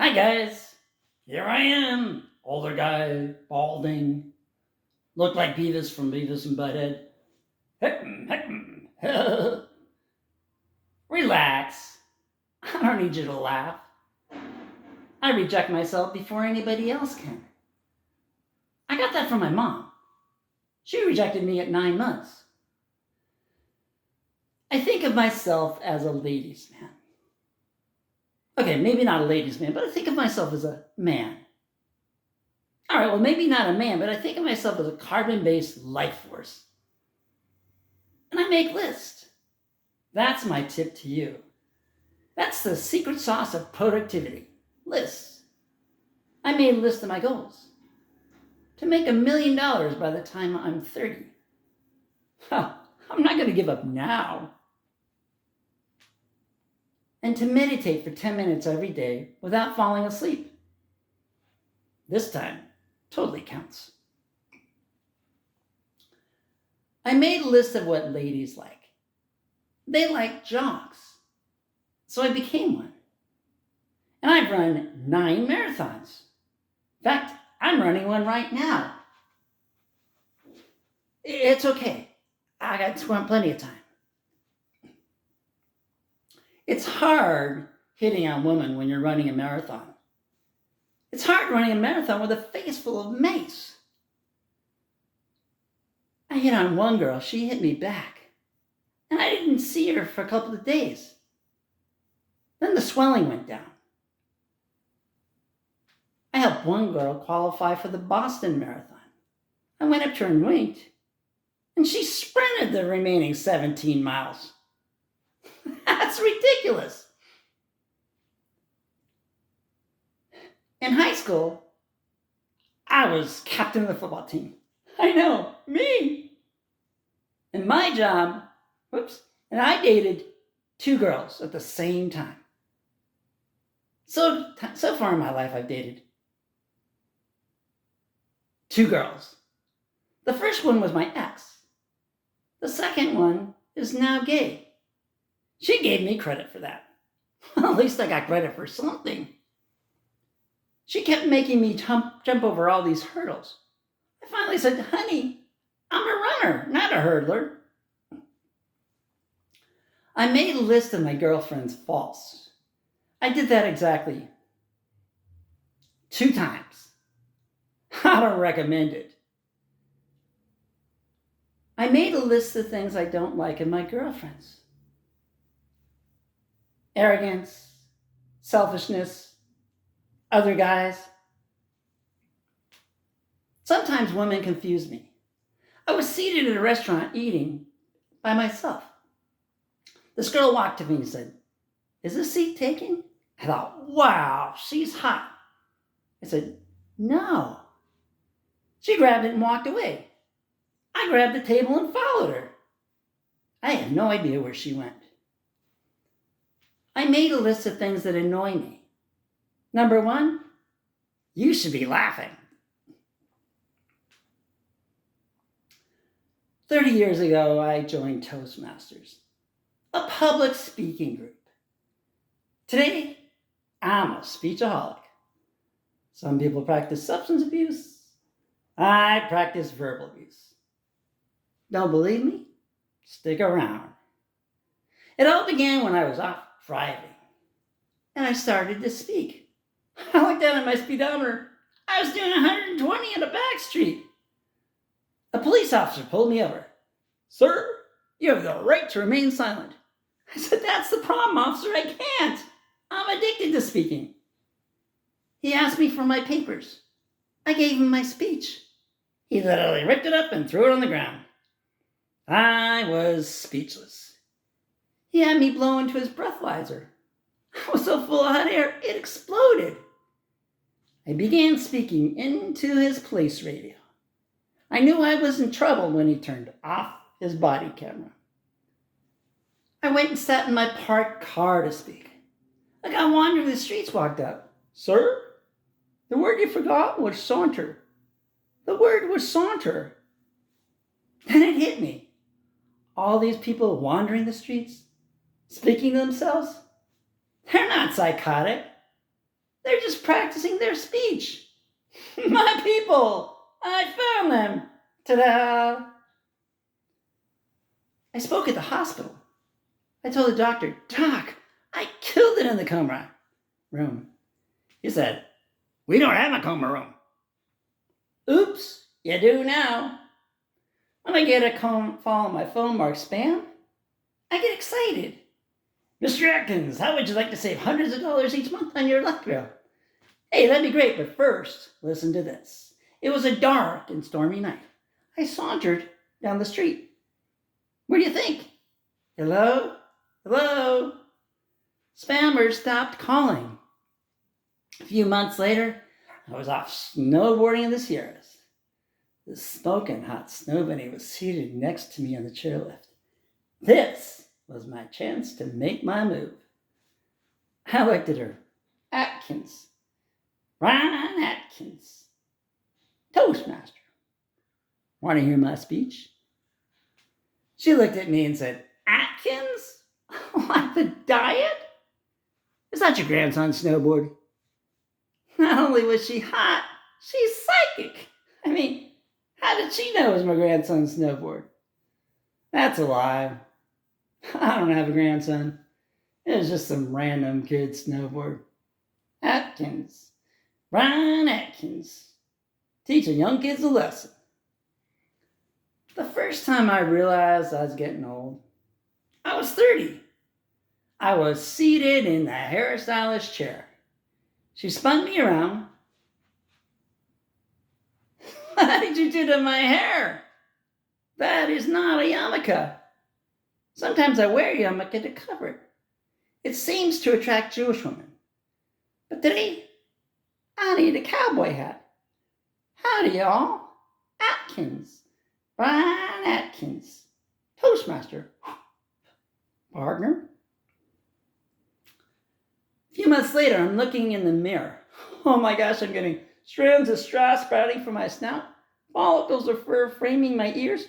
Hi guys, here I am, older guy, balding, look like Beavis from Beavis and Butthead. Relax, I don't need you to laugh. I reject myself before anybody else can. I got that from my mom. She rejected me at 9 months. I think of myself as a ladies' man. Okay, maybe not a ladies' man, but I think of myself as a man. All right, well, maybe not a man, but I think of myself as a carbon-based life force. And I make lists. That's my tip to you. That's the secret sauce of productivity. Lists. I made a list of my goals. To make $1 million by the time I'm 30. I'm not going to give up now. And to meditate for 10 minutes every day without falling asleep. This time totally counts. I made a list of what ladies like. They like jogs. So I became one. And I've run 9 marathons. In fact, I'm running one right now. It's okay. I got plenty of time. It's hard hitting on women when you're running a marathon. It's hard running a marathon with a face full of mace. I hit on one girl. She hit me back. And I didn't see her for a couple of days. Then the swelling went down. I helped one girl qualify for the Boston Marathon. I went up to her and winked, and she sprinted the remaining 17 miles. That's ridiculous. In high school, I was captain of the football team. I know, me. And my job, and I dated 2 girls at the same time. So far in my life, I've dated 2 girls. The first one was my ex. The second one is now gay. She gave me credit for that. Well, at least I got credit for something. She kept making me jump over all these hurdles. I finally said, honey, I'm a runner, not a hurdler. I made a list of my girlfriend's faults. I did that exactly 2 times. I don't recommend it. I made a list of things I don't like in my girlfriends. Arrogance, selfishness, other guys. Sometimes women confuse me. I was seated at a restaurant eating by myself. This girl walked to me and said, is this seat taken? I thought, wow, she's hot. I said, no. She grabbed it and walked away. I grabbed the table and followed her. I had no idea where she went. I made a list of things that annoy me. Number 1, you should be laughing. 30 years ago, I joined Toastmasters, a public speaking group. Today, I'm a speechaholic. Some people practice substance abuse. I practice verbal abuse. Don't believe me? Stick around. It all began when I was off driving, and I started to speak. I looked down at my speedometer. I was doing 120 in a back street. A police officer pulled me over. Sir, you have the right to remain silent. I said, that's the problem, officer. I can't. I'm addicted to speaking. He asked me for my papers. I gave him my speech. He literally ripped it up and threw it on the ground. I was speechless. He had me blow into his breathalyzer. I was so full of hot air, it exploded. I began speaking into his police radio. I knew I was in trouble when he turned off his body camera. I went and sat in my parked car to speak. A guy wandering the streets walked up. Sir, the word you forgot was saunter. The word was saunter. Then it hit me. All these people wandering the streets, speaking to themselves, they're not psychotic. They're just practicing their speech. My people, I found them. Ta-da! I spoke at the hospital. I told the doctor, Doc, I killed it in the coma room. He said, we don't have a coma room. Oops, you do now. When I get a call on my phone marked spam, I get excited. Mr. Atkins, how would you like to save hundreds of dollars each month on your electric bill? Hey, that'd be great, but first, listen to this. It was a dark and stormy night. I sauntered down the street. What do you think? Hello? Hello? Spammers stopped calling. A few months later, I was off snowboarding in the Sierras. The smoking hot snow bunny was seated next to me on the chairlift. This was my chance to make my move. I looked at her. Atkins. Ron Atkins. Toastmaster. Want to hear my speech? She looked at me and said, Atkins? Like the diet? Is that your grandson's snowboard? Not only was she hot, she's psychic. I mean, how did she know it was my grandson's snowboard? That's a lie. I don't have a grandson. It was just some random kid's snowboard. Atkins. Brian Atkins. Teaching young kids a lesson. The first time I realized I was getting old, I was 30. I was seated in the hairstylist chair. She spun me around. What did you do to my hair? That is not a yarmulke. Sometimes I wear a yarmulke to cover it. It seems to attract Jewish women. But today, I need a cowboy hat. Howdy, y'all. Atkins. Brian Atkins. Toastmaster. Partner. A few months later, I'm looking in the mirror. Oh my gosh, I'm getting strands of straw sprouting from my snout. Follicles of fur framing my ears.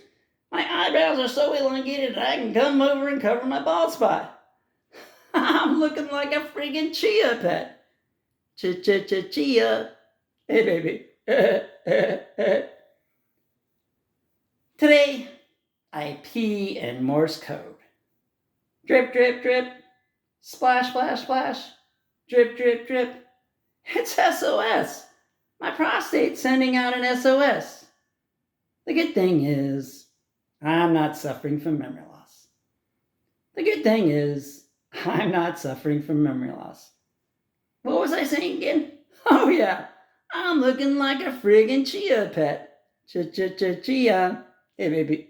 My eyebrows are so elongated that I can come over and cover my bald spot. I'm looking like a friggin' chia pet. Chia. Hey, baby. Today, I pee in Morse code. Drip, drip, drip. Splash, splash, splash. Drip, drip, drip. It's SOS. My prostate's sending out an SOS. The good thing is, I'm not suffering from memory loss. The good thing is, I'm not suffering from memory loss. What was I saying again? Oh yeah, I'm looking like a friggin' chia pet. Chia. Hey baby.